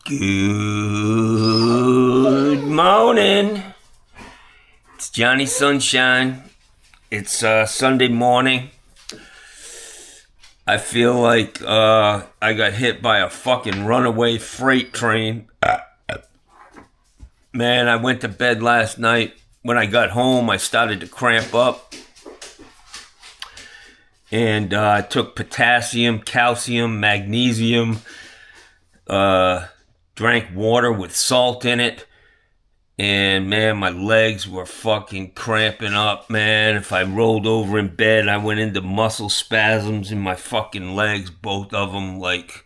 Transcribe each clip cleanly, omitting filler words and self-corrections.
Good morning. It's Johnny Sunshine. It's Sunday morning. I feel like I got hit by a fucking runaway freight train. Man, I went to bed last night. When I got home, I started to cramp up. And I took potassium, calcium, magnesium, drank water with salt in it, and man, my legs were fucking cramping up, man. If I rolled over in bed, I went into muscle spasms in my fucking legs, both of them, like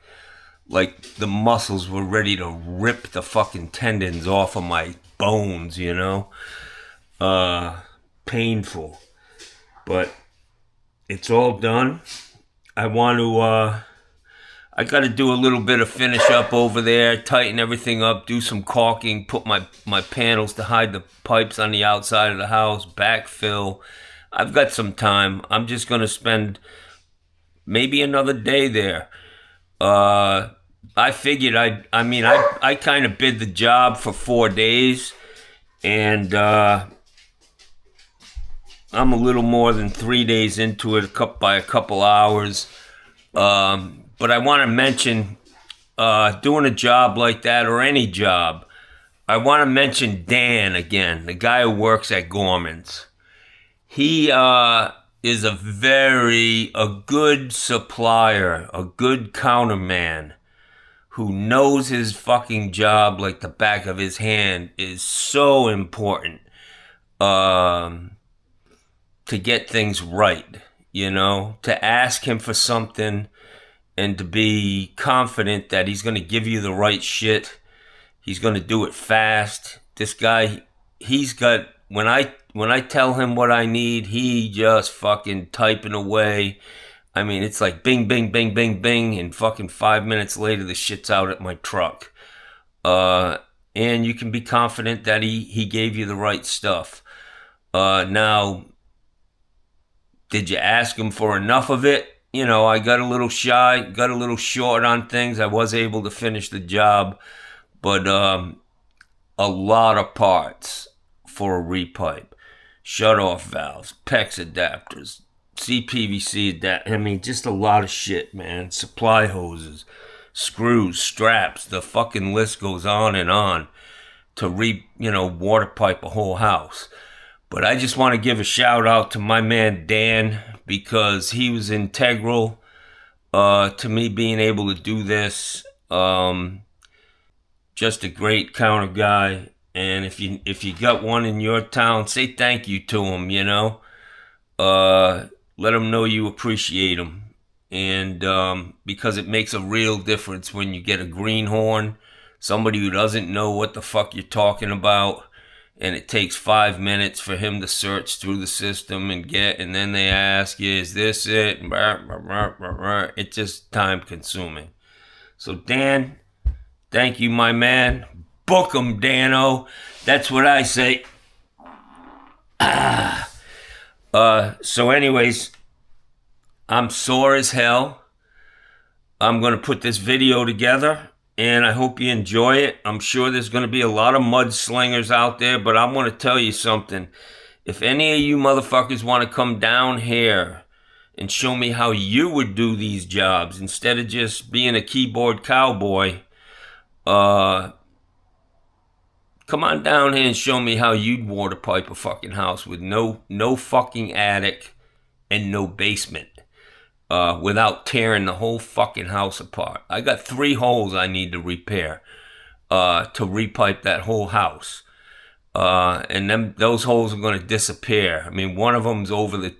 the muscles were ready to rip the fucking tendons off of my bones, you know? Painful. But it's all done. I got to do a little bit of finish up over there, tighten everything up, do some caulking, put my panels to hide the pipes on the outside of the house, backfill. I've got some time. I'm just going to spend maybe another day there. I figured I kind of bid the job for 4 days, and I'm a little more than 3 days into it by a couple hours. But I want to mention, doing a job like that, or any job, I want to mention Dan again, the guy who works at Gorman's. He is a good supplier, a good counterman, who knows his fucking job like the back of his hand. Is so important to get things right, you know, to ask him for something and to be confident that he's going to give you the right shit. He's going to do it fast. This guy, he's got, when I tell him what I need, he just fucking typing away. I mean, it's like bing, bing, bing, bing, bing, and fucking 5 minutes later, the shit's out at my truck. And you can be confident that he gave you the right stuff. Now, did you ask him for enough of it? You know, I got a little shy, got a little short on things. I was able to finish the job, but a lot of parts for a repipe. Shut-off valves, PEX adapters, CPVC adapters. I mean, just a lot of shit, man. Supply hoses, screws, straps, the fucking list goes on and on to water pipe a whole house. But I just want to give a shout out to my man Dan, because he was integral to me being able to do this. Just a great counter guy. And if you got one in your town, say thank you to him, you know. Let him know you appreciate him. And because it makes a real difference when you get a greenhorn, somebody who doesn't know what the fuck you're talking about, and it takes 5 minutes for him to search through the system and then they ask you, is this it? It's just time consuming. So Dan, thank you, my man. Book 'em, Dano. That's what I say. So anyways, I'm sore as hell. I'm going to put this video together, and I hope you enjoy it. I'm sure there's going to be a lot of mudslingers out there, but I want to tell you something. If any of you motherfuckers want to come down here and show me how you would do these jobs instead of just being a keyboard cowboy, come on down here and show me how you'd water pipe a fucking house with no fucking attic and no basement. Without tearing the whole fucking house apart. I got 3 holes I need to repair to repipe that whole house. And then those holes are going to disappear. I mean, one of them's over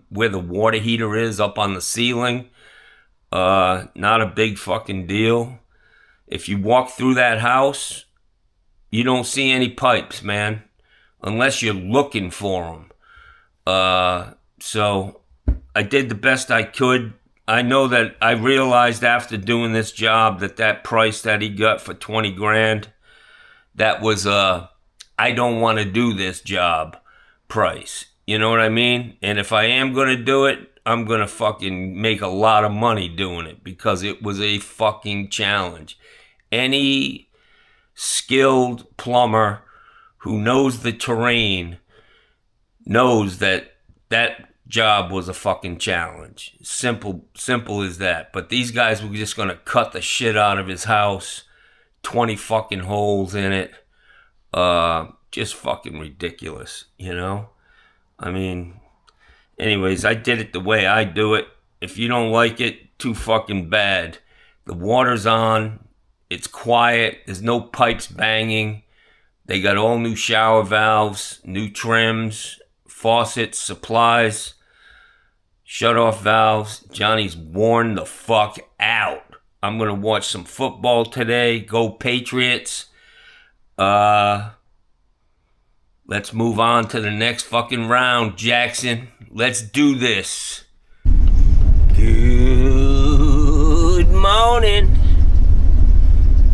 where the water heater is, up on the ceiling. Not a big fucking deal. If you walk through that house, you don't see any pipes, man, unless you're looking for them. So I did the best I could. I know that I realized after doing this job that price that he got for 20 grand, that was I don't want to do this job price. You know what I mean? And if I am going to do it, I'm going to fucking make a lot of money doing it, because it was a fucking challenge. Any skilled plumber who knows the terrain knows that that job was a fucking challenge. Simple as that. But these guys were just gonna cut the shit out of his house. 20 fucking holes in it. Just fucking ridiculous, you know? I mean, anyways, I did it the way I do it. If you don't like it, too fucking bad. The water's on. It's quiet. There's no pipes banging. They got all new shower valves, new trims, faucets, supplies, shut-off valves. Johnny's worn the fuck out. I'm going to watch some football today. Go Patriots. Let's move on to the next fucking round, Jackson. Let's do this. Good morning.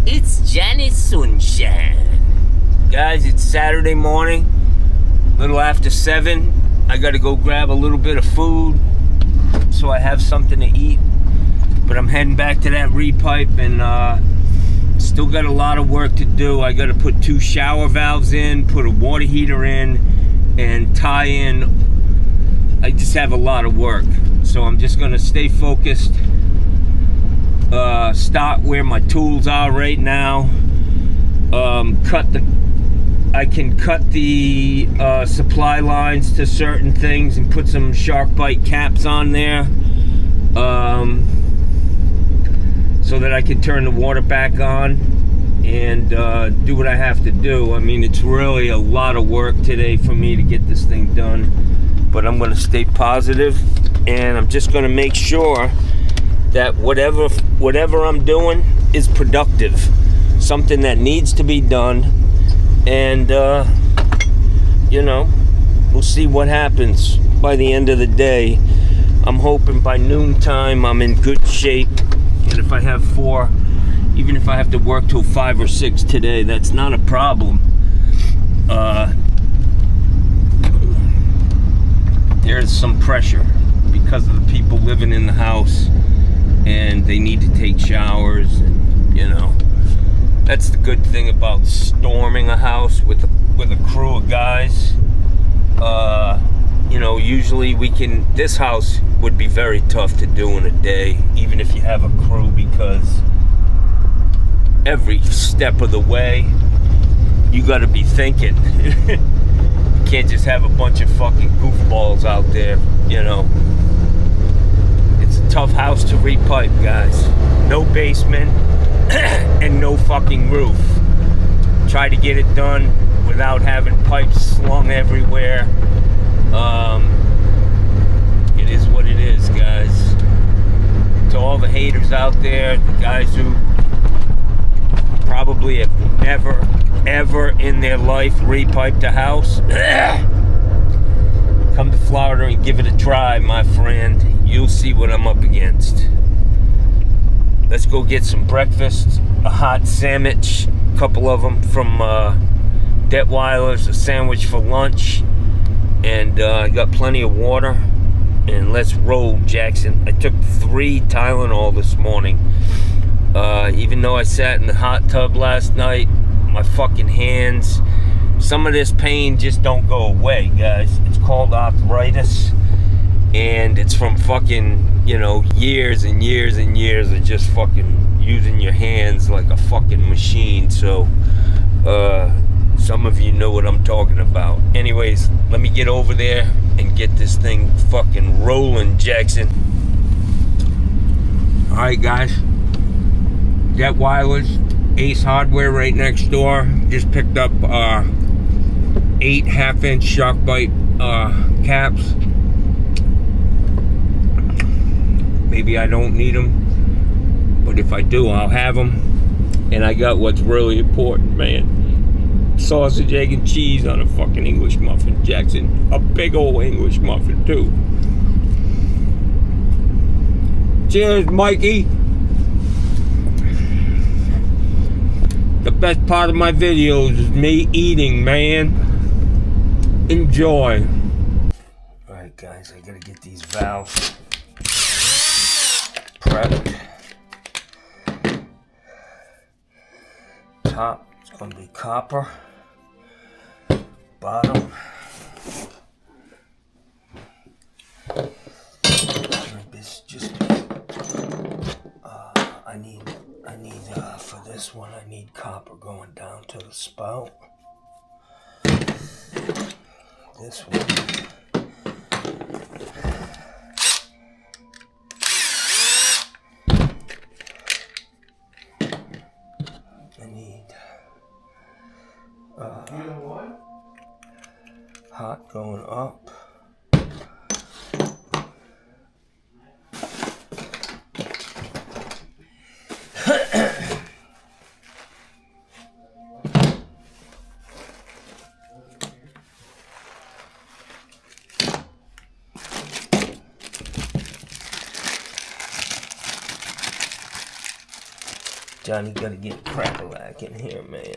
It's Johnny Sunshine. Guys, it's Saturday morning, a little after 7. I got to go grab a little bit of food so I have something to eat. But I'm heading back to that repipe and still got a lot of work to do. I got to put 2 shower valves in, put a water heater in, and tie in. I just have a lot of work. So I'm just going to stay focused. Start where my tools are right now. I can cut the supply lines to certain things and put some SharkBite caps on there. So that I can turn the water back on and do what I have to do. I mean, it's really a lot of work today for me to get this thing done. But I'm going to stay positive, and I'm just going to make sure that whatever I'm doing is productive. Something that needs to be done. And, you know, we'll see what happens by the end of the day. I'm hoping by noontime I'm in good shape. And if I have 4, even if I have to work till 5 or 6 today, that's not a problem. There's some pressure because of the people living in the house, and they need to take showers, and, you know, that's the good thing about storming a house with a crew of guys. You know, usually this house would be very tough to do in a day, even if you have a crew, because every step of the way, you gotta be thinking. You can't just have a bunch of fucking goofballs out there, you know. It's a tough house to repipe, guys. No basement and no fucking roof. Try to get it done without having pipes slung everywhere. It is what it is, guys. To all the haters out there, the guys who probably have never, ever in their life repiped a house, come to Florida and give it a try, my friend. You'll see what I'm up against. Let's go get some breakfast, a hot sandwich, a couple of them from Detweiler's, a sandwich for lunch, and I got plenty of water. And let's roll, Jackson. I took 3 Tylenol this morning. Even though I sat in the hot tub last night, my fucking hands, some of this pain just don't go away, guys. It's called arthritis, and it's from fucking, you know, years and years and years of just fucking using your hands like a fucking machine. So, some of you know what I'm talking about. Anyways, let me get over there and get this thing fucking rolling, Jackson. Alright, guys. Detweiler's, Ace Hardware right next door. Just picked up 8 half-inch SharkBite caps. Maybe I don't need them, but if I do, I'll have them. And I got what's really important, man. Sausage, egg, and cheese on a fucking English muffin, Jackson. A big old English muffin, too. Cheers, Mikey. The best part of my videos is me eating, man. Enjoy. Alright, guys, I gotta get these valves prepped. top, it's going to be copper. Bottom, it's just I need for this one I need copper going down to the spout. This one I need hot going up. Johnny gotta get crack-a-lack in here, man.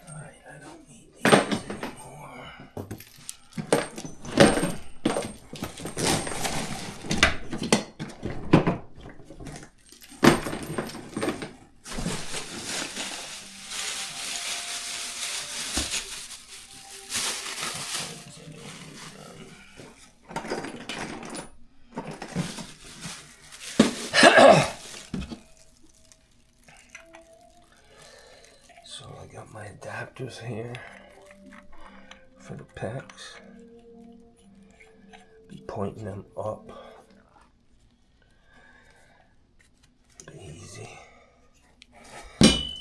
Alright, I don't need these anymore. So I got my adapters here for the pecs. Be pointing them up. Be easy.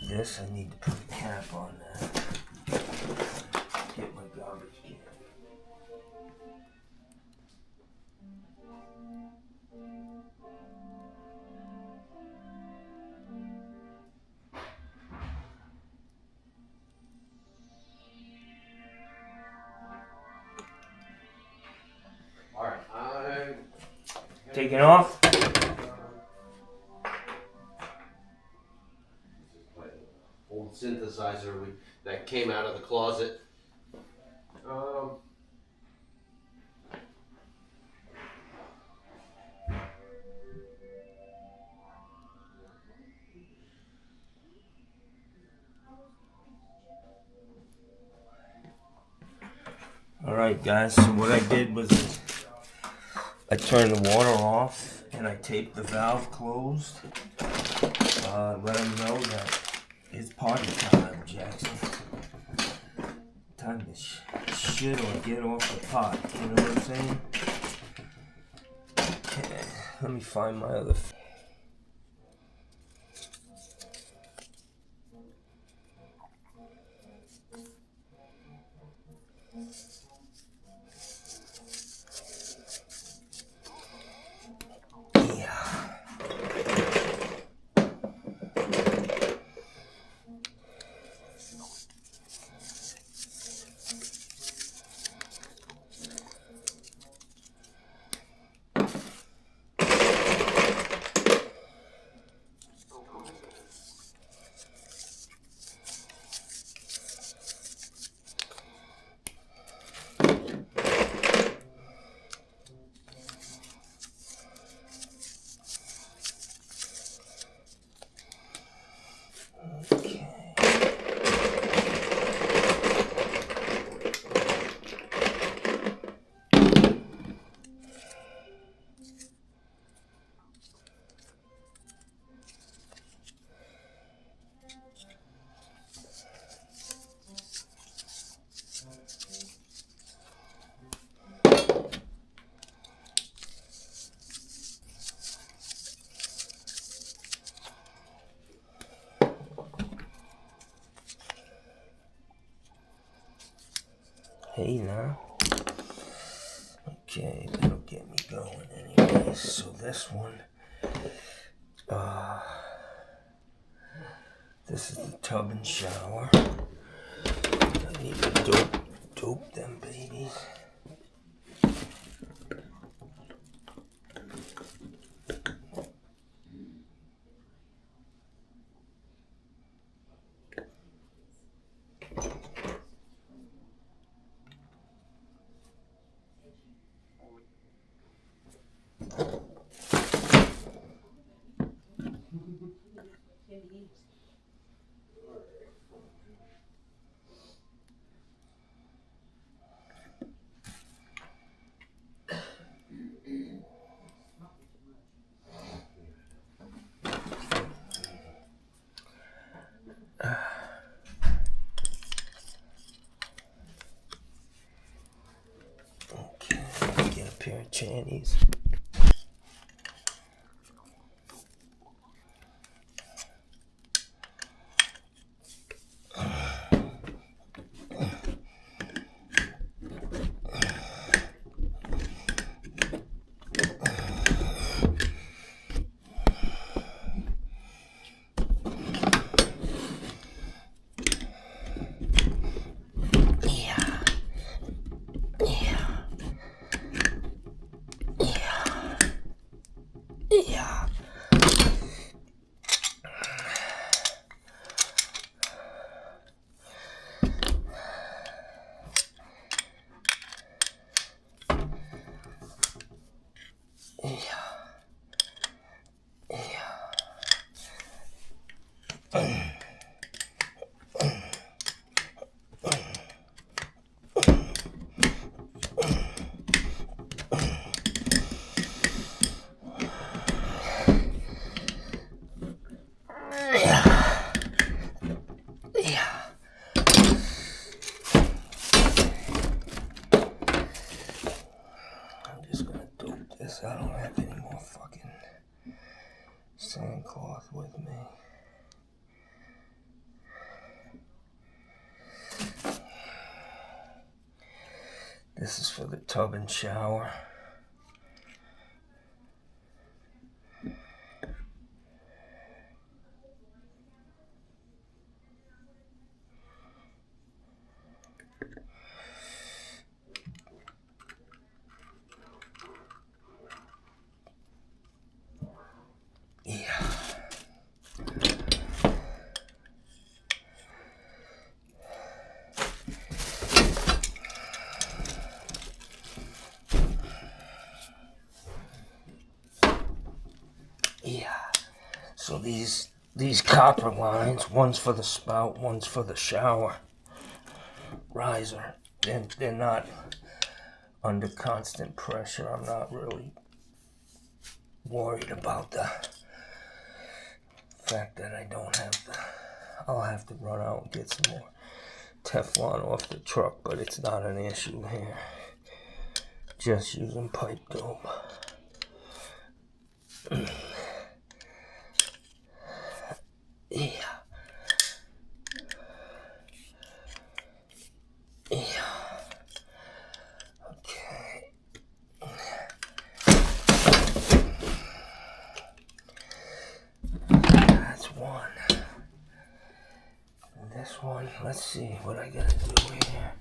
This I need to put a cap on that. Get my garbage can. Taking off. Old synthesizer that came out of the closet. Alright guys, so what I did was I turned the water off and I taped the valve closed. Let him know that it's party time, Jackson. Time to shit or get off the pot, you know what I'm saying? Okay, let me find my other... Hey now. Okay, that'll get me going anyway. So this one, this is the tub and shower. I need to dope them babies. Chinese. Yeah. I don't have any more fucking sandcloth with me. This is for the tub and shower. Yeah. So these copper lines, one's for the spout, one's for the shower riser. And they're not under constant pressure. I'm not really worried about the fact that I don't have the... I'll have to run out and get some more Teflon off the truck, but it's not an issue here. Just using pipe dope. Yeah. Yeah. Okay. That's one. And this one, let's see what I gotta do here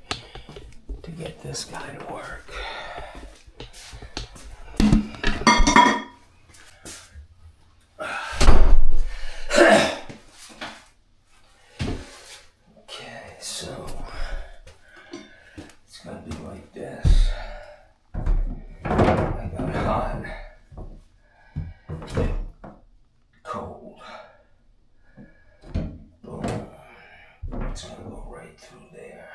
to get this guy to work. Okay, so it's gonna be like this. I got hot, cold, boom. It's gonna go right through there.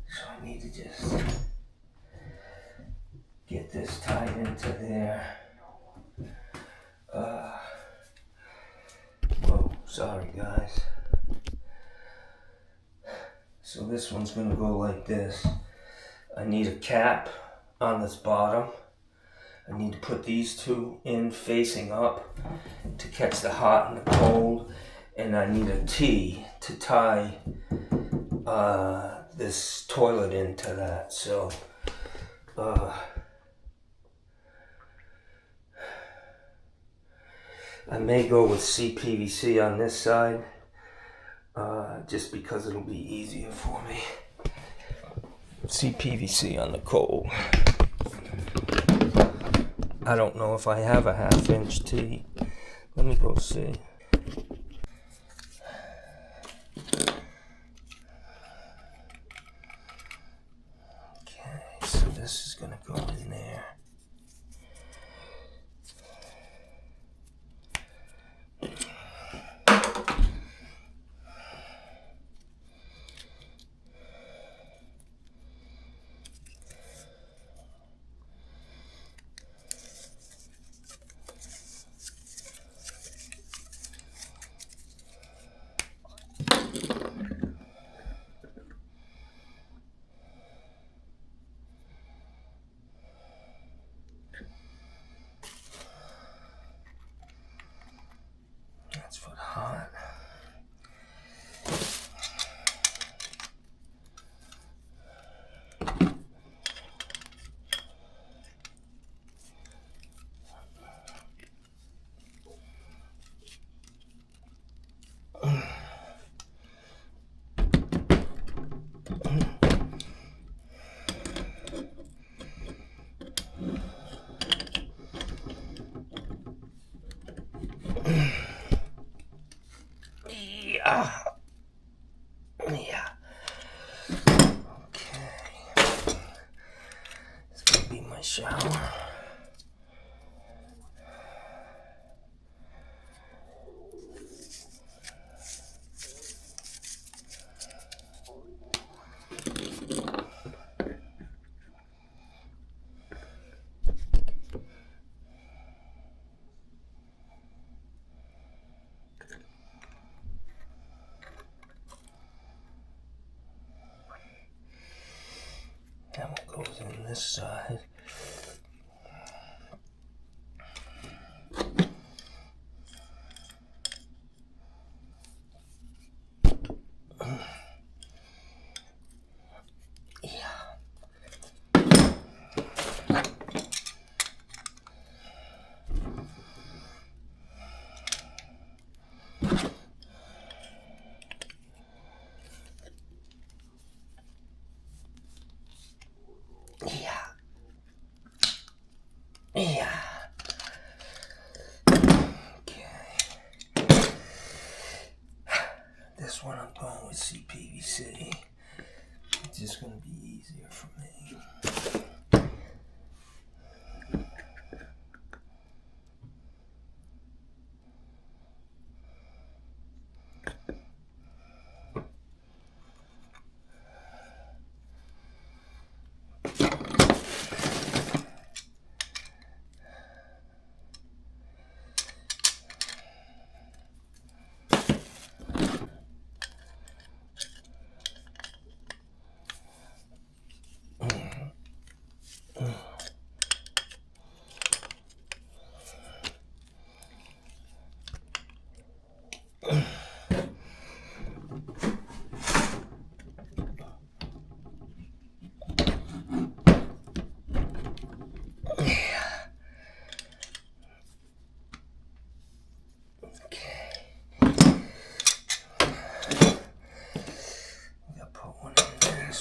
So I need to just get this tied into there. Whoa, sorry guys. So this one's gonna go like this. I need a cap on this bottom. I need to put these two in facing up to catch the hot and the cold. And I need a T to tie this toilet into that. So I may go with CPVC on this side, just because it'll be easier for me. CPVC on the cold. I don't know if I have a 1/2 inch T. Let me go see. Okay, so this is gonna go in there. shower. That one goes in this side. Yeah. Okay. This one I'm going with CPVC. It's just going to be easier for me.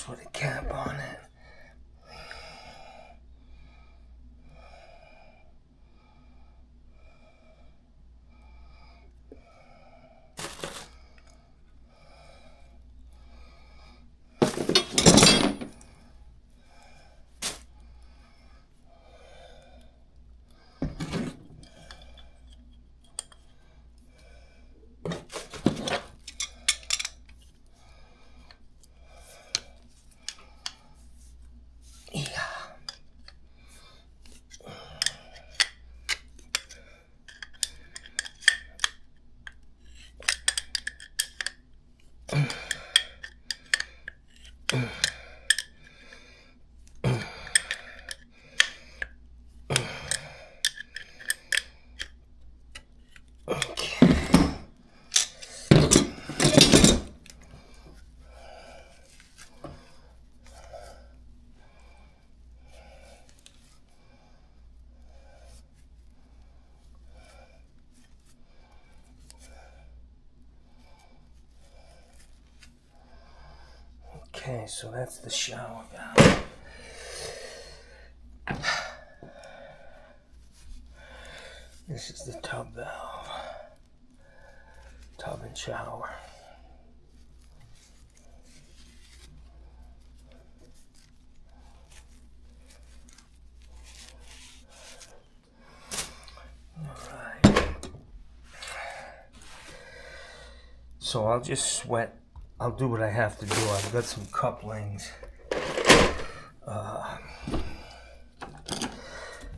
With a cap on it. Okay, so that's the shower valve. This is the tub valve. Tub and shower. Alright. So I'll just sweat. I'll do what I have to do. I've got some couplings.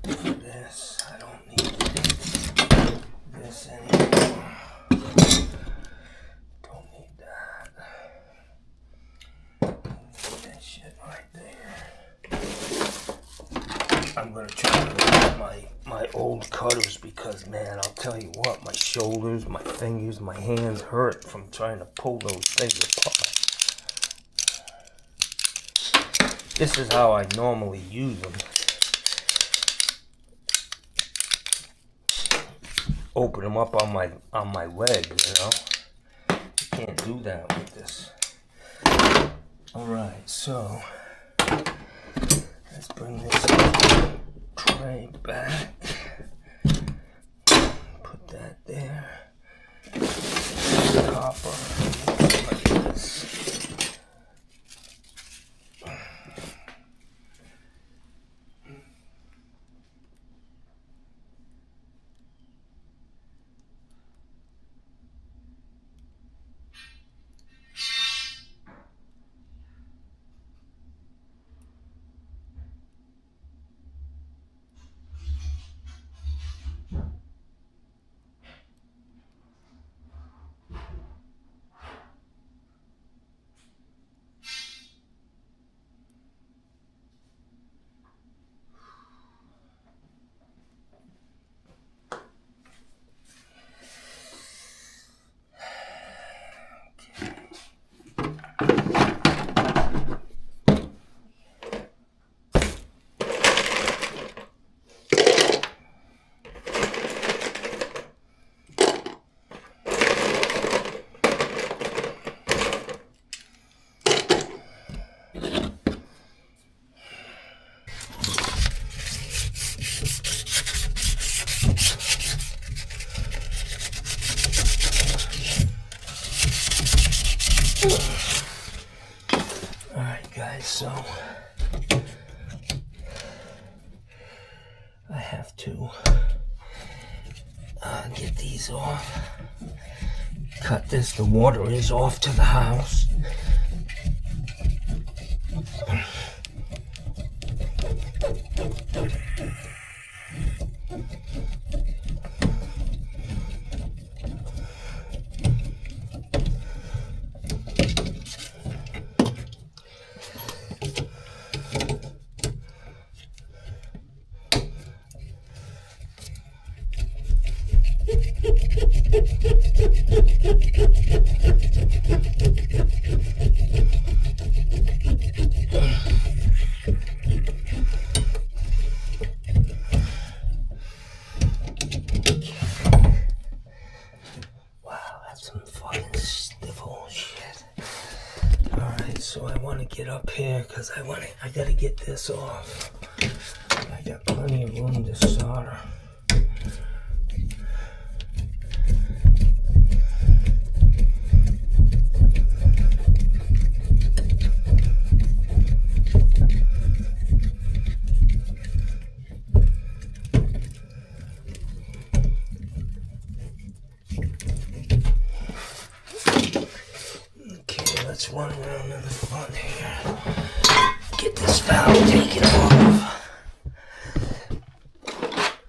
For this, I don't need this anymore. Don't need that. Need that shit right there. I'm gonna try to use my old cutters because, man, I'll tell you what, my shoulders, my fingers, my hands hurt from trying to pull those things apart. This is how I normally use them. Open them up on my leg, you know. You can't do that with this. All right, so let's bring this tray back. Put that there. Copper like this. Alright guys, so I have to get these off. Cut this, the water is off to the house. So I want to get up here because I gotta get this off. I got plenty of room to solder. Let's run around to the front here. Get this valve taken off.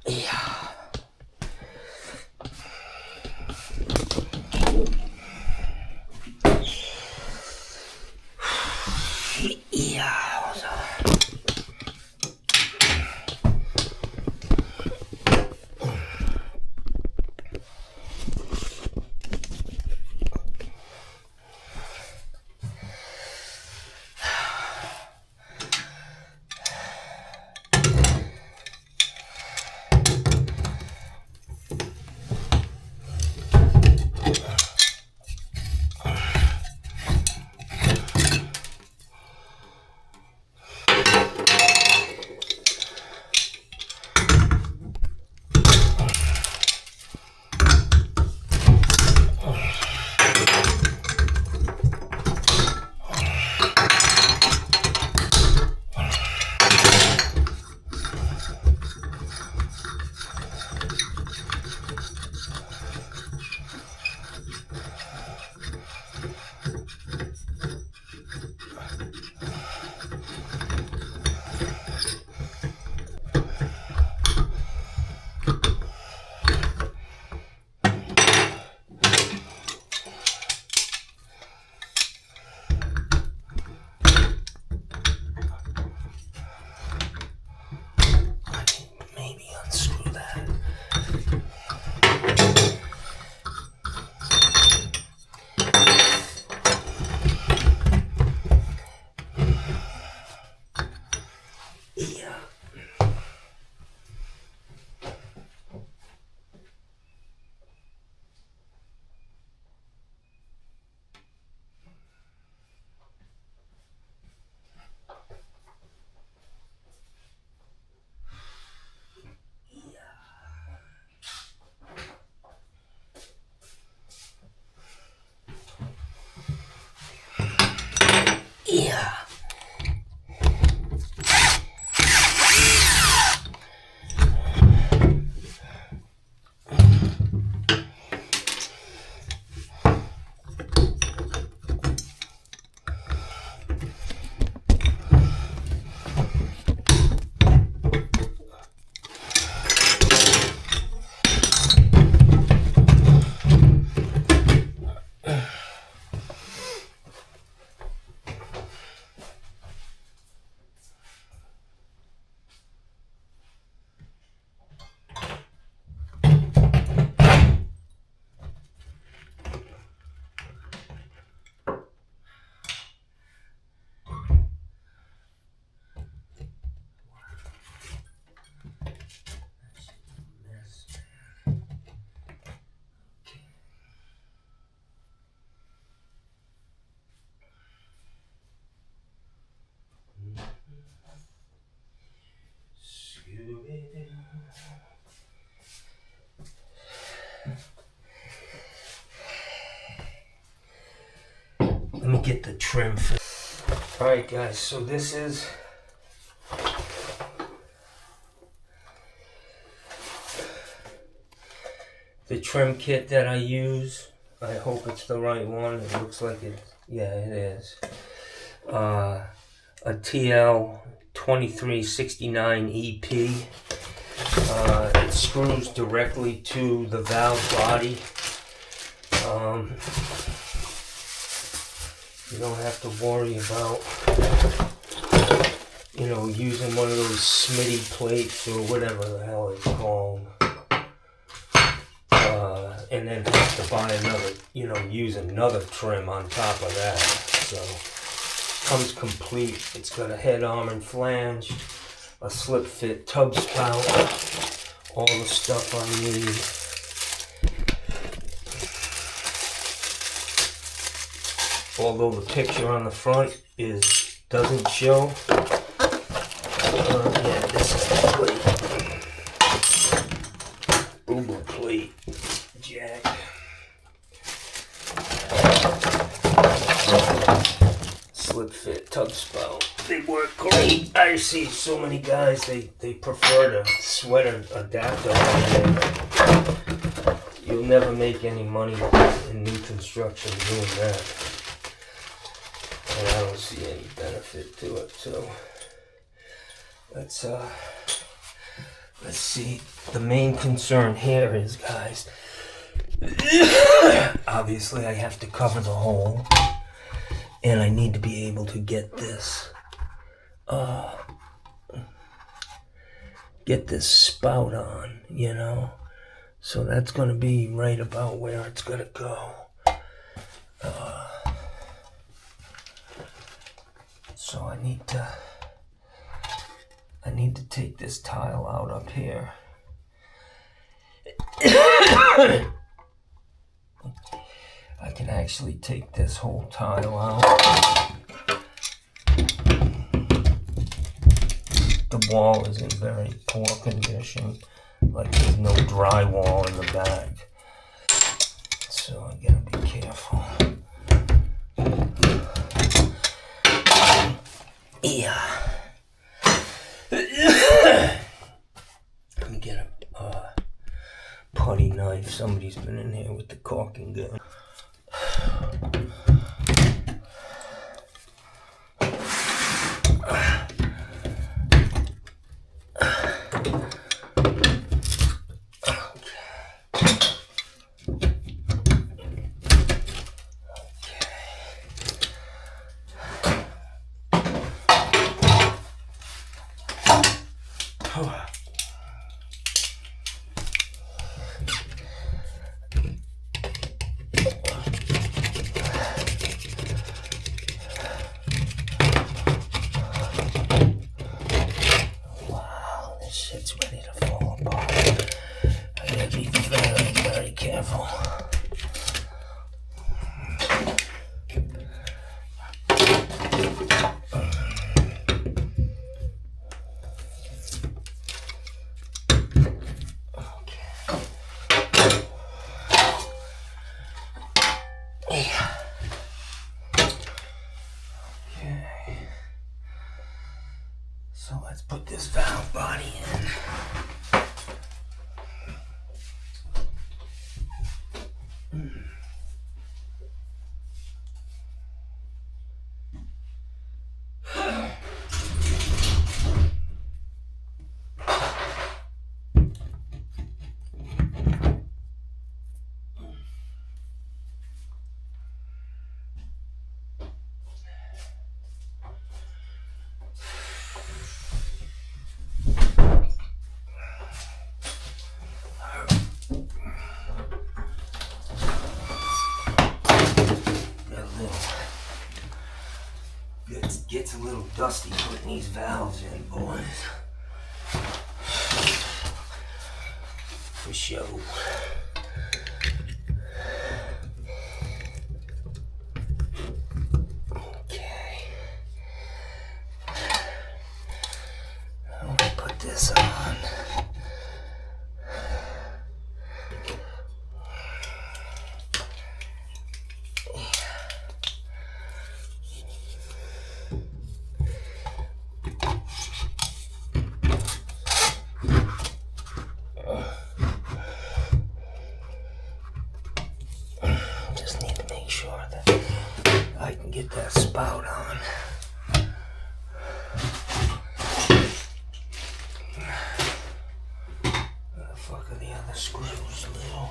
Yeah. Yeah. Yeah. Let me get the trim. Alright guys, so this is the trim kit that I use. I hope it's the right one. It looks like it. Yeah, it is. A TL2369 EP. It screws directly to the valve body. You don't have to worry about, you know, using one of those Smitty plates or whatever the hell it's called. And then have to buy another, you know, use another trim on top of that. So, comes complete. It's got a head arm and flange, a slip fit tub spout, all the stuff I need. Although the picture on the front doesn't show. Yeah, this is the plate. Boo-boo plate. Jack. Slip fit tub spout. They work great. I see so many guys, they prefer the sweater adapter on there. You'll never make any money in new construction doing that. And I don't see any benefit to it, so let's see. The main concern here is, guys, obviously I have to cover the hole, and I need to be able to get this spout on, you know, so that's going to be right about where it's going to go. So I need to take this tile out up here. I can actually take this whole tile out. The wall is in very poor condition, like there's no drywall in the back. So I gotta be careful. Yeah. Let me get a putty knife. Somebody's been in here with the caulking gun. So let's put this valve body in. Gets a little dusty putting these valves in, boys. For sure. Okay. I'm gonna put this on. that spout on. Where the fuck are the other screws, Lou?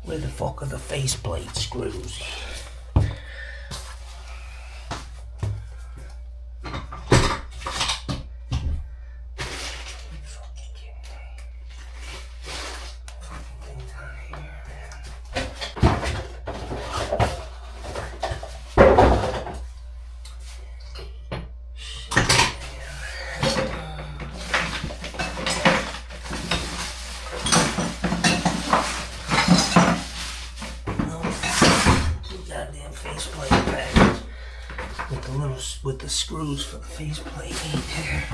Where the fuck are the faceplate screws? With the screws for the faceplate ain't there.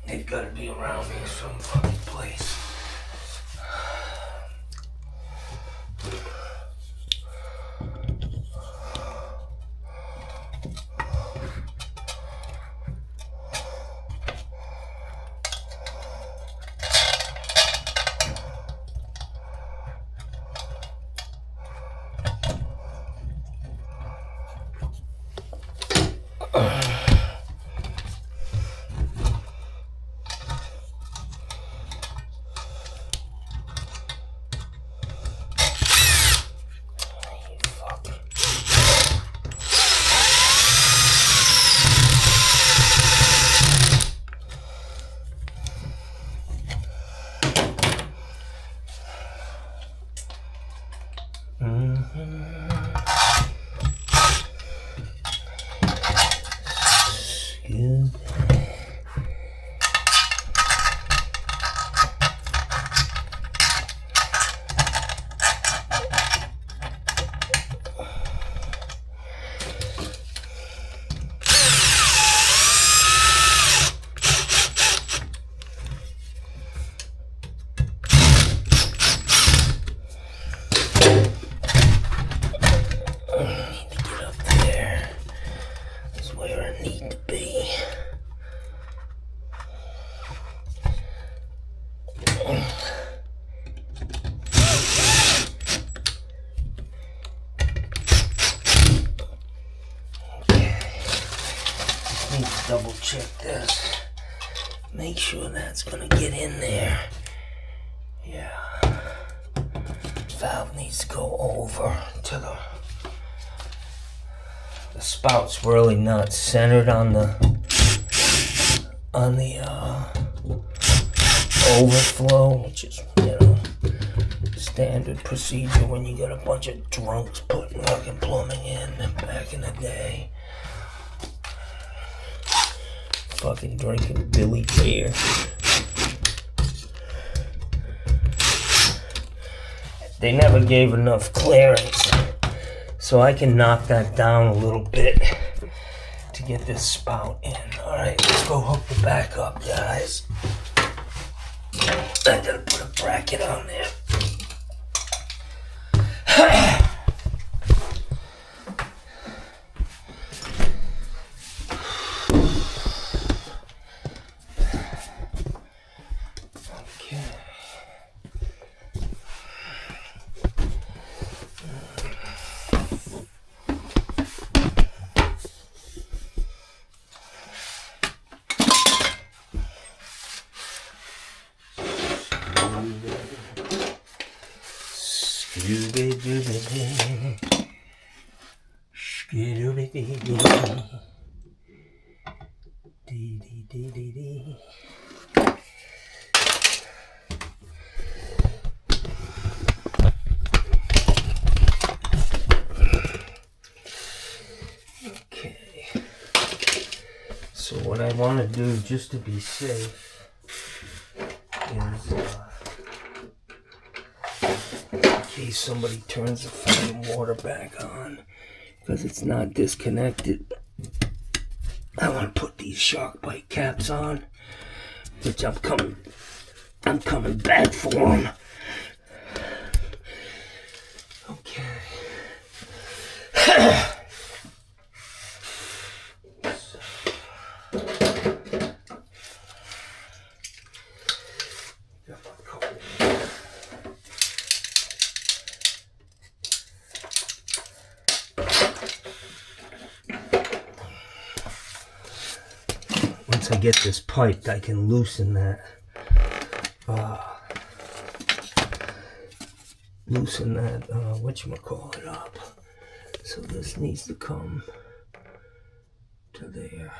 They've got to be around here some fucking place. Double check this. Make sure that's gonna get in there. Yeah. Valve needs to go over to the spout's really not centered on the overflow, which is, standard procedure when you got a bunch of drunks putting fucking plumbing in back in the day. Fucking drinking Billy beer. They never gave enough clearance, so I can knock that down a little bit to get this spout in. Alright, let's go hook the back up, guys. I gotta put a bracket on there. So what I want to do, just to be safe, is in case somebody turns the fucking water back on, because it's not disconnected, I want to put these shark bite caps on, which I'm coming back for them. Okay. Once I get this piped, I can loosen that. Whatchamacallit up. So this needs to come to there.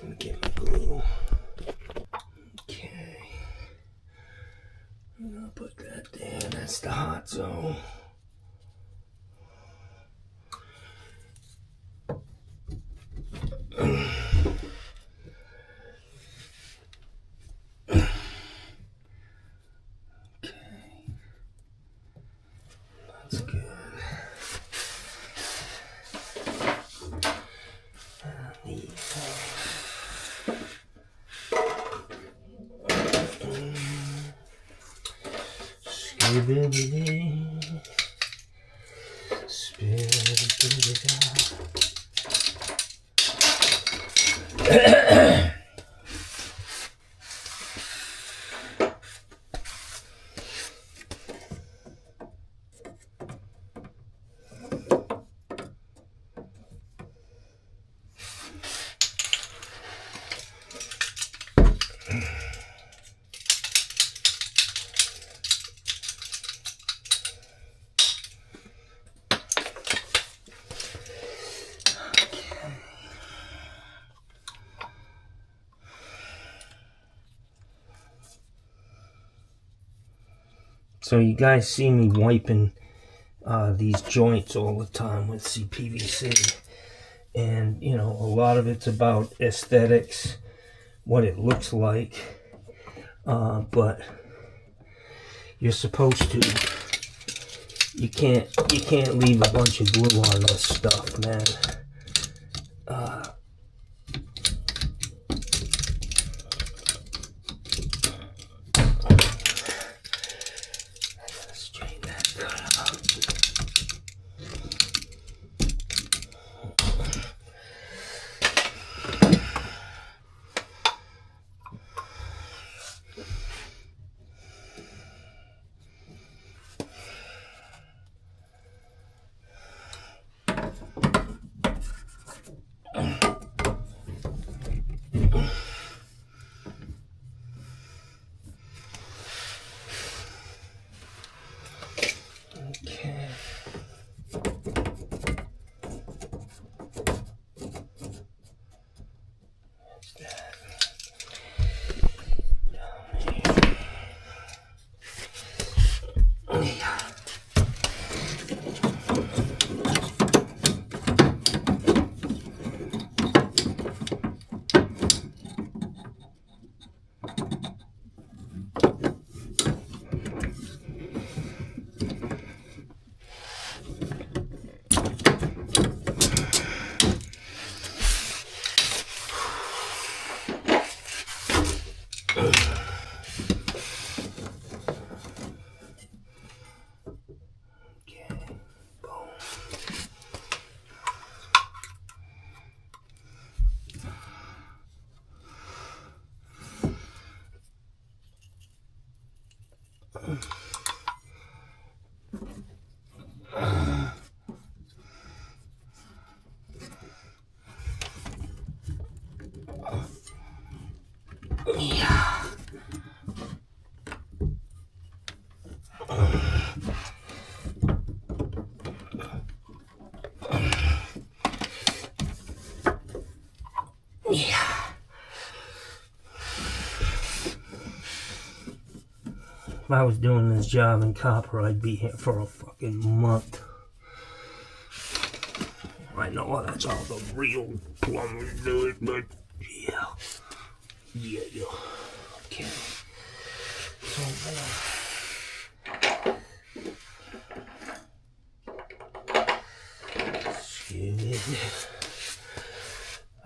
Let me get my glue. Okay. I'm gonna put that there. That's the hot zone. That's good. So you guys see me wiping these joints all the time with CPVC, and you know, a lot of it's about aesthetics, what it looks like, but you're supposed to, you can't leave a bunch of glue on this stuff, man. Okay. Yeah. If I was doing this job in copper, I'd be here for a fucking month. I know that's all the real plumbers do it, but yeah. Okay. So excuse me.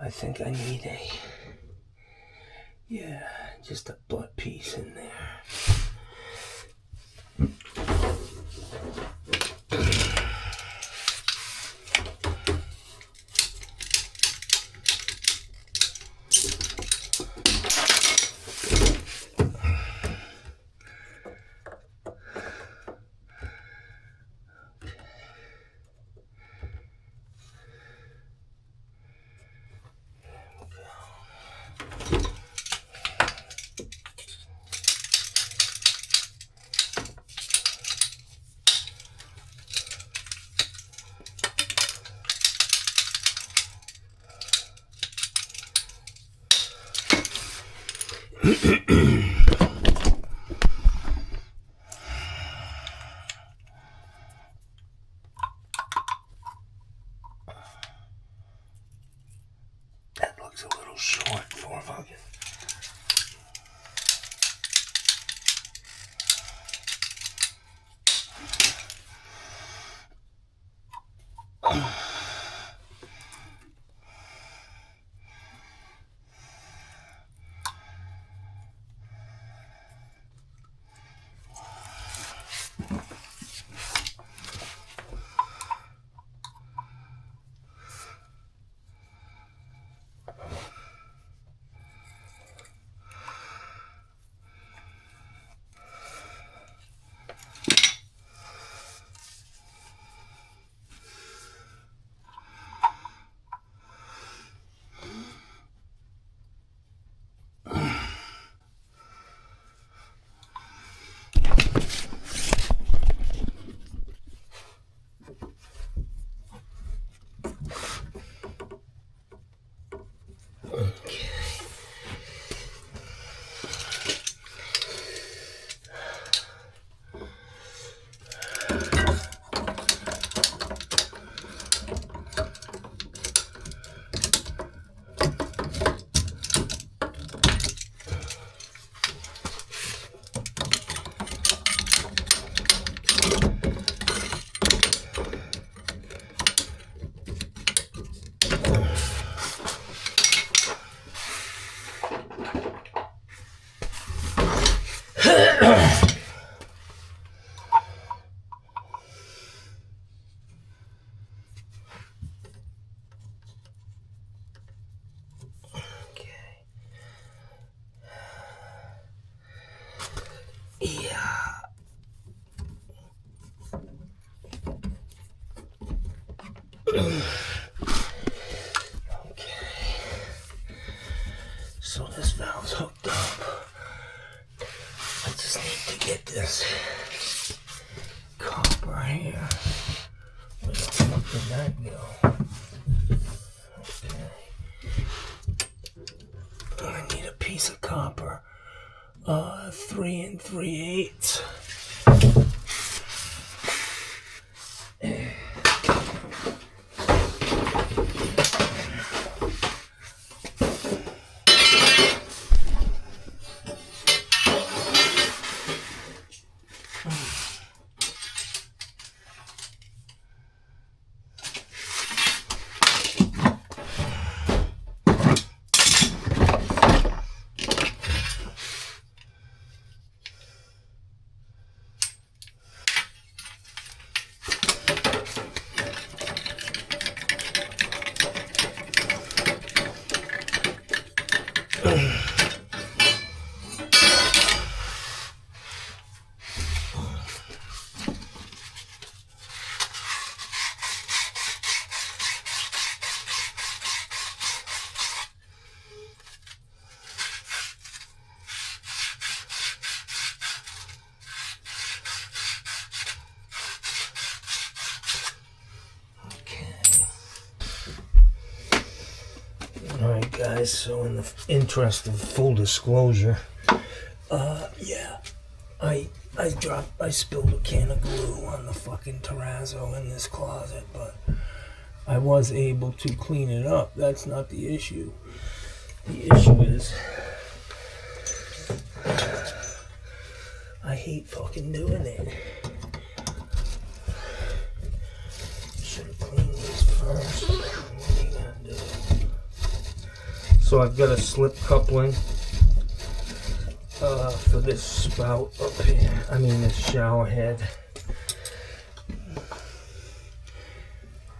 I think I need just a butt piece in there. That looks a little short for fucking. So this valve's hooked up. I just need to get this copper here. Where the fuck did that go? Okay. I need a piece of copper. 3 3/8. Alright guys, so in the interest of full disclosure, I spilled a can of glue on the fucking terrazzo in this closet, but I was able to clean it up. That's not the issue. The issue is I hate fucking doing it. Should have cleaned these first. What are you gonna do? So I've got a slip coupling for this spout up here. I mean this shower head.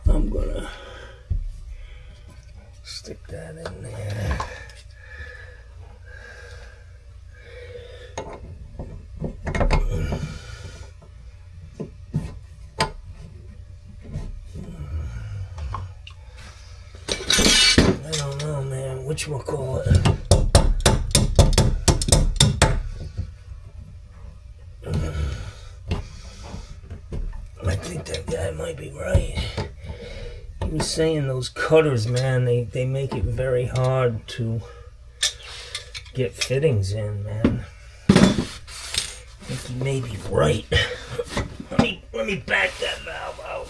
I'm gonna stick that in there. I don't know, man. Whatchamacallit? I think that guy might be right. He was saying those cutters, man, they make it very hard to get fittings in, man. I think he may be right. Let me back that valve out.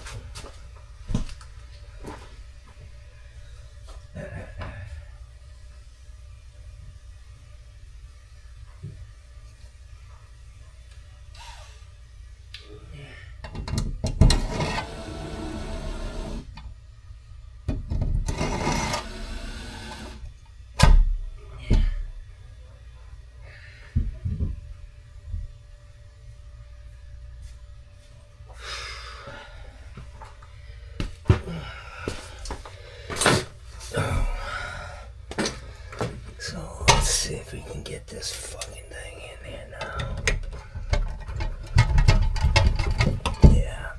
So let's see if we can get this fucking thing in there now. Yeah.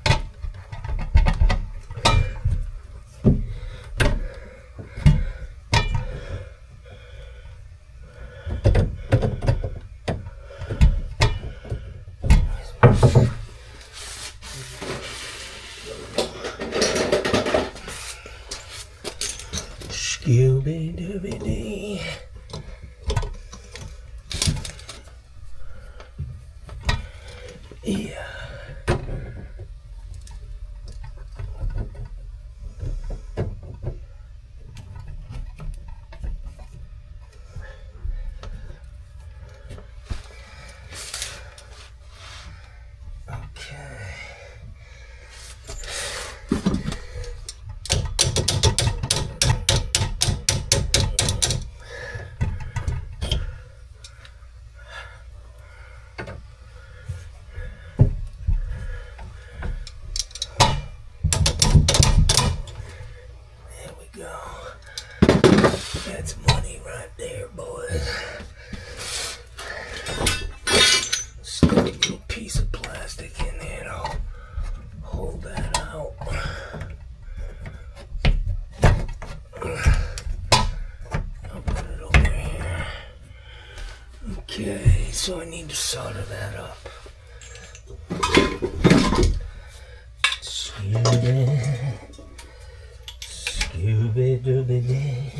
Scooby-Dooby-Dee. Yeah. That's money right there, boys. Stick a little piece of plastic in there to hold that out. I'll put it over here. Okay, so I need to solder that up. Scooby-Dooby-Dee.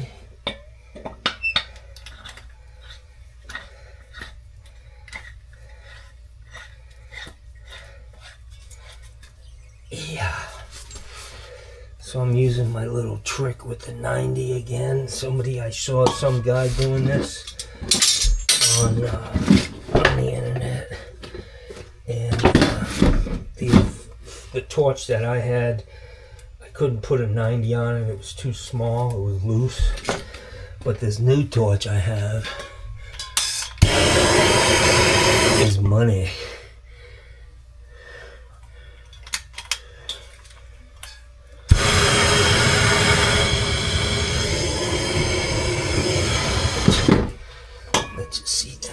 Yeah. So I'm using my little trick with the 90 again. I saw some guy doing this on the internet, and the torch that I had, I couldn't put a 90 on it. It was too small. It was loose. But this new torch I have is money. Let's just see that.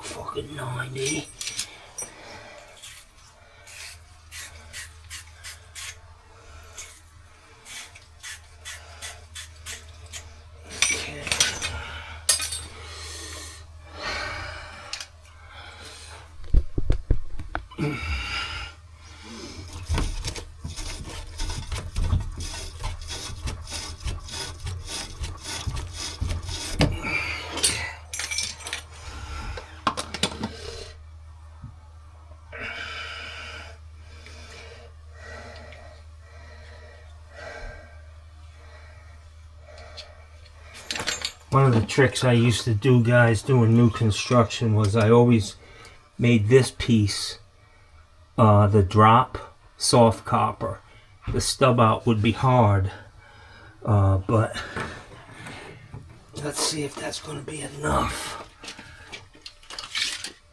Fucking 90. One of the tricks I used to do, guys, doing new construction was I always made this piece, the drop, soft copper. The stub out would be hard, but let's see if that's going to be enough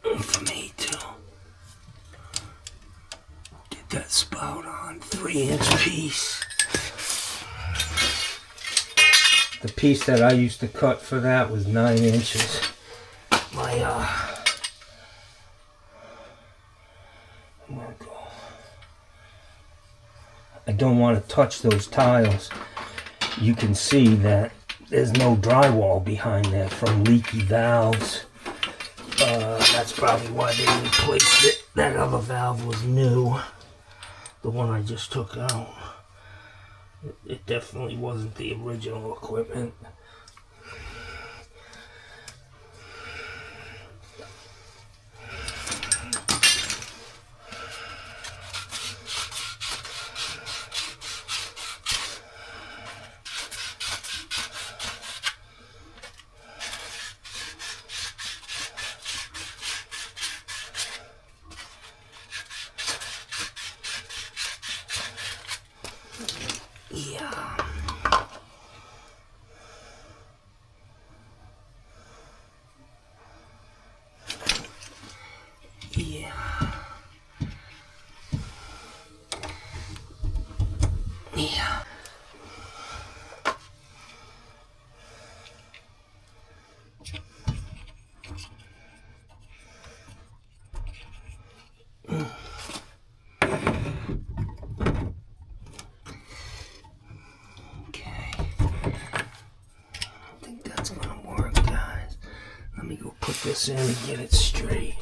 for me to get that spout on. 3-inch piece. The piece that I used to cut for that was 9 inches. I don't want to touch those tiles. You can see that there's no drywall behind there from leaky valves. That's probably why they replaced it. That other valve was new. The one I just took out. It definitely wasn't the original equipment. Yeah. Yeah. Yeah. Put this in and get it straight.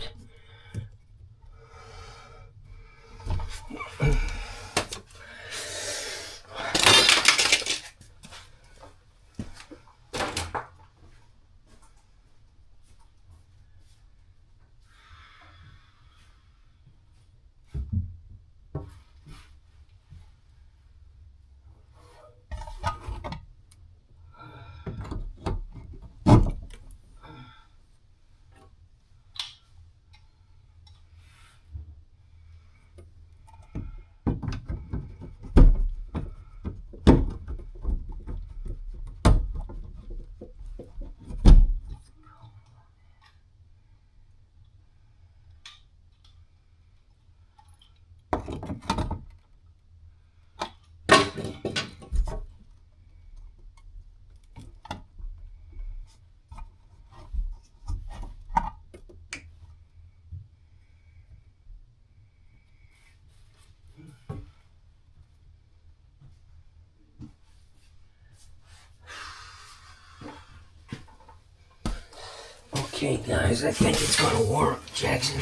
Okay, guys, I think it's gonna work, Jackson.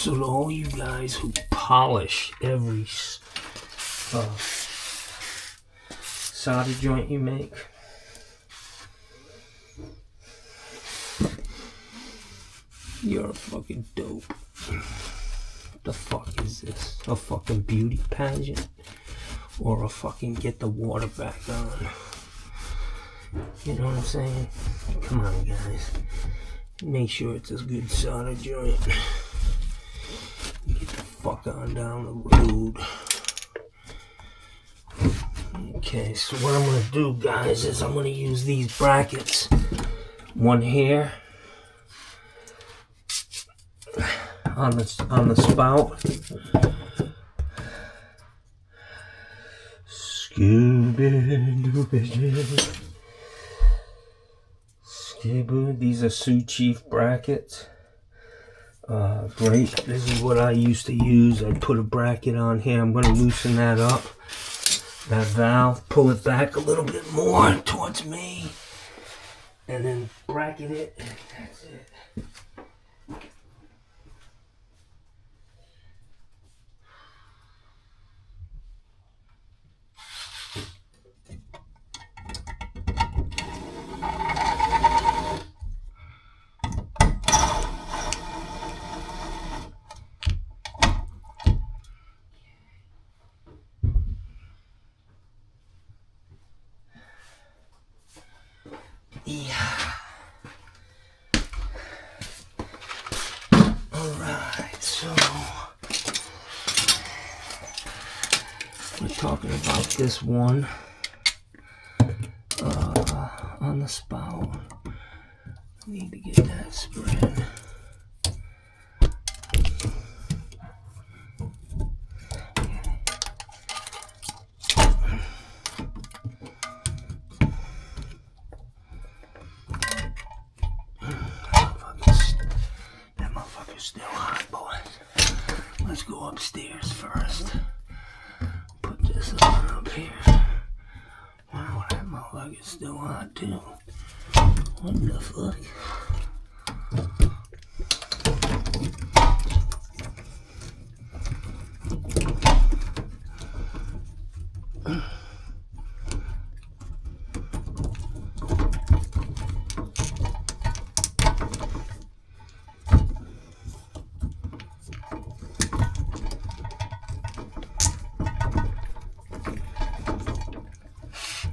So to all you guys who polish every solder joint you make, you're a fucking dope. What the fuck is this? A fucking beauty pageant? Or a fucking get the water back on? You know what I'm saying? Come on, guys. Make sure it's a good solder joint. Get the fuck on down the road. Okay, so what I'm gonna do, guys, is I'm gonna use these brackets. One here on the spout. These are Sioux Chief brackets. Great. This is what I used to use. I put a bracket on here. I'm going to loosen that up. That valve. Pull it back a little bit more towards me. And then bracket it. And that's it. Yeah. Alright, so we're talking about this one on the spout. Need to get that spread. Still hot, boys. Let's go upstairs first. Put this on up here. Wow, that motherfucker's still hot too. What the fuck?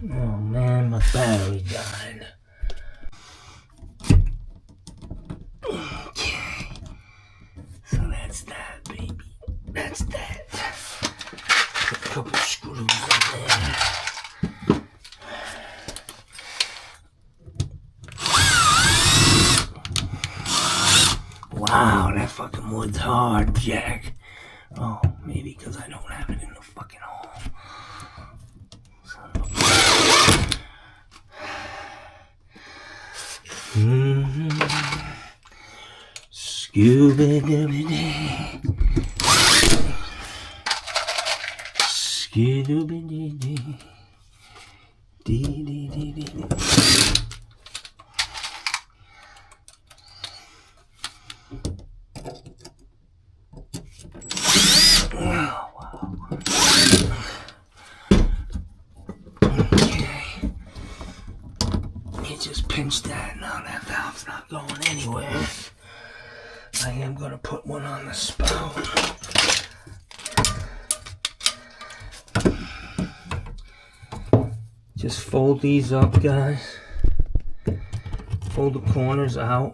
Oh man, my battery died. Okay. So that's that, baby. That's that. Put a couple screws in there. Wow, that fucking wood's hard, Jack. Oh, maybe because I don't have it in the fucking hole. Scooby-Dooby-Dee. Scooby-Dooby-Dee. Dee-dee-dee-dee-dee. Wow, wow. Okay. You just pinch that. Now that valve's not going anywhere. I am going to put one on the spout. Just fold these up, guys. Fold the corners out.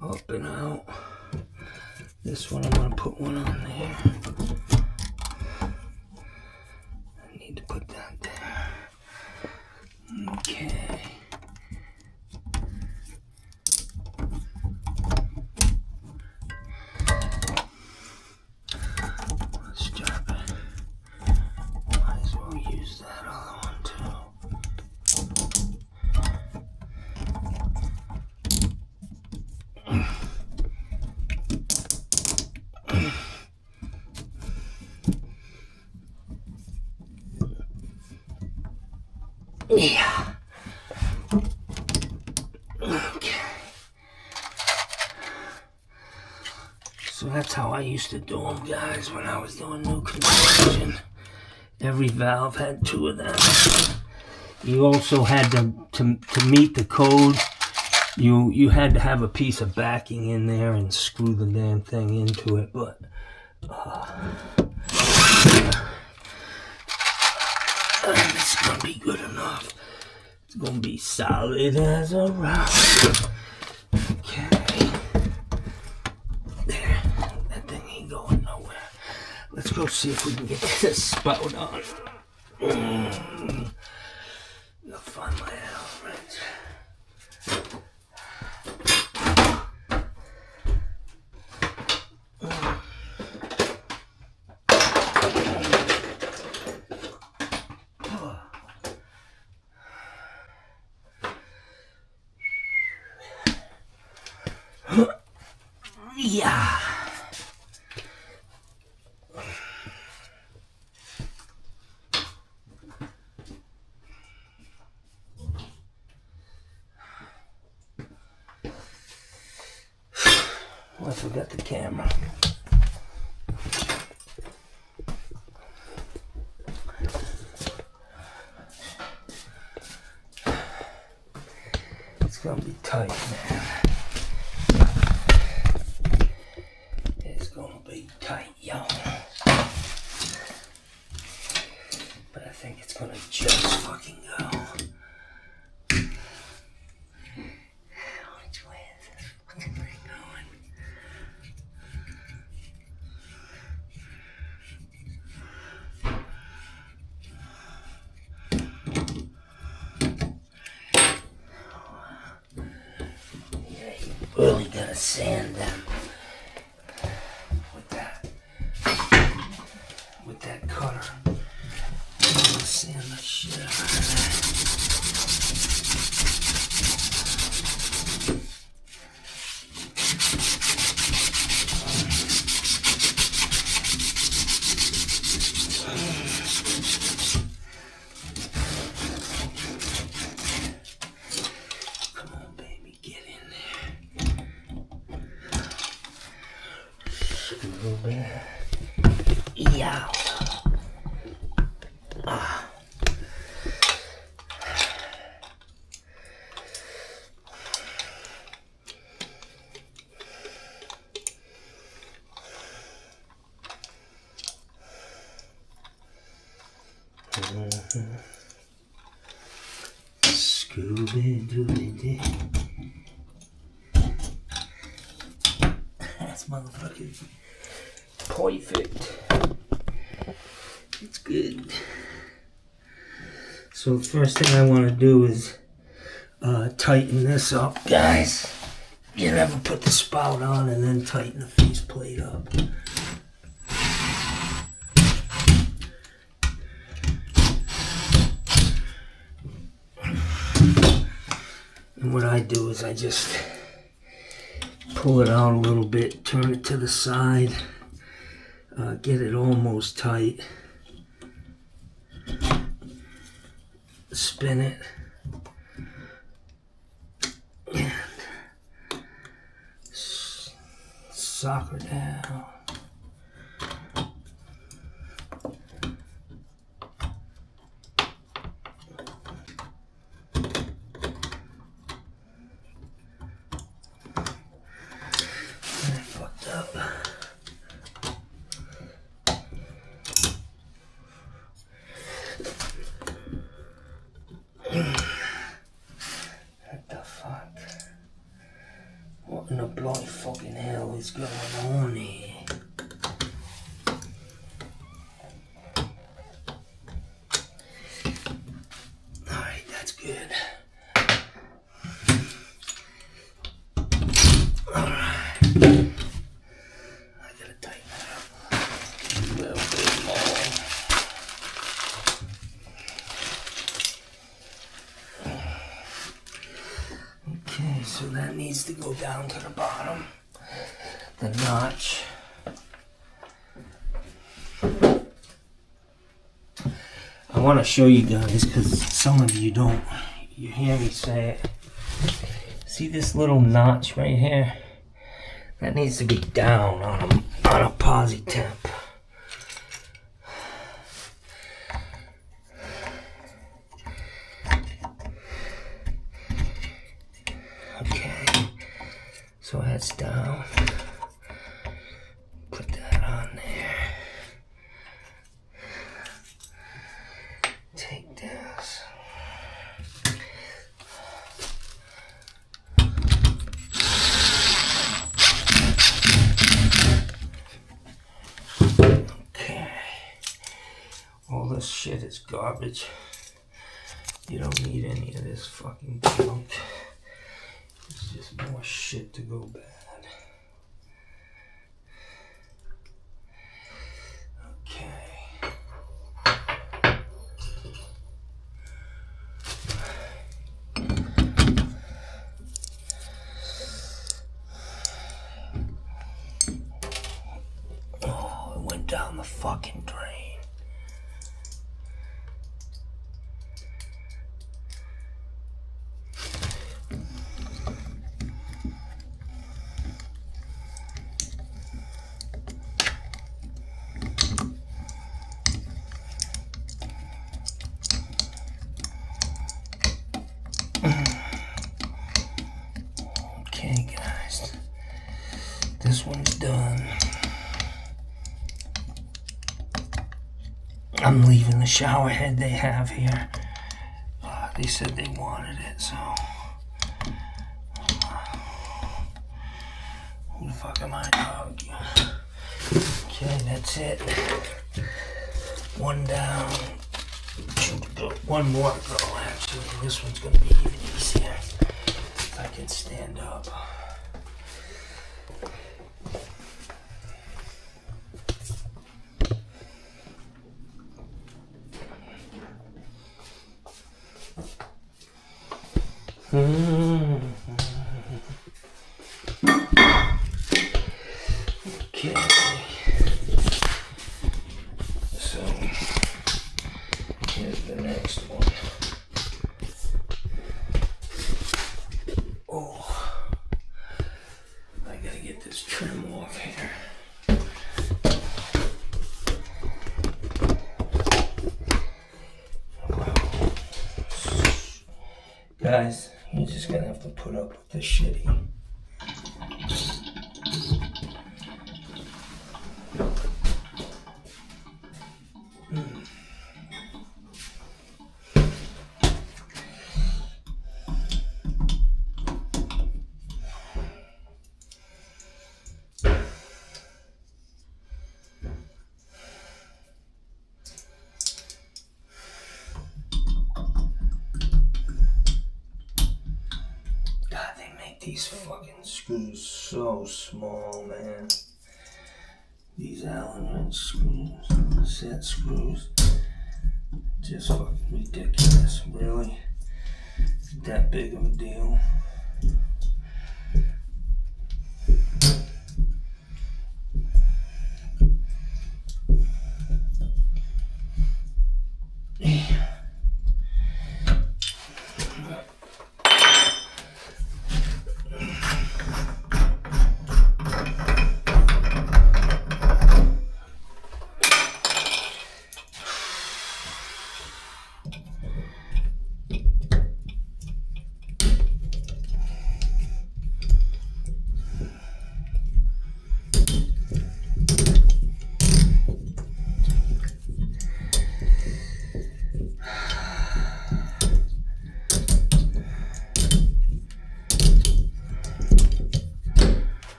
Up and out. This one I'm going to put one on there. I need to put that there. Okay. Let's drop it. Might as well use that other one too. Yeah. Okay. So that's how I used to do them, guys, when I was doing new construction. Every valve had 2 of them. You also had to meet the code. You had to have a piece of backing in there and screw the damn thing into it, but it's gonna be good enough. It's gonna be solid as a rock. Okay. There. That thing ain't going nowhere. Let's go see if we can get this spout on. I'll find my Alfred. Yeah. Oh, I forgot the camera. It's gonna be tight, man. It's gonna be tight, yo. But I think it's gonna just fucking go. Which way is this fucking thing going? Yeah, you really gotta sand them with that cutter. You gotta sand the shit out of that. Come on, baby, get in there. Screw it. Yow. Scooby-Dooby-Doo. That's motherfucking perfect. It's good. So the first thing I want to do is tighten this up, guys. You never put the spout on and then tighten the faceplate up. And what I do is I just pull it out a little bit, turn it to the side, get it almost tight, spin it, and sock her down. What the fuck? What in the bloody fucking hell is going on here? Alright, that's good. Alright. I gotta tighten that up a little bit more. Okay, so that needs to go down to the bottom, the notch. I want to show you guys because some of you don't. You hear me say it. See this little notch right here? That needs to be down on a posi temp. Okay, so that's down. Put that on there. Take this. Okay. All this shit is garbage. You don't need any of this fucking junk. It's just more shit to go bad. Okay. Oh, it went down the fucking drain. Okay, guys, this one's done. I'm leaving the shower head they have here. They said they wanted it, so. Who the fuck am I, dog? Okay, that's it. One down. One more to go, actually. This one's gonna be even easier. If I can stand up. Okay. So, here's the next one. Oh, I gotta get this trim off here. Guys, you're just gonna have to put up with this shitty. These fucking screws so small, man. These Allen wrench screws, set screws, just fucking ridiculous. Really? Is it that big of a deal?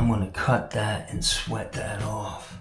I'm gonna cut that and sweat that off.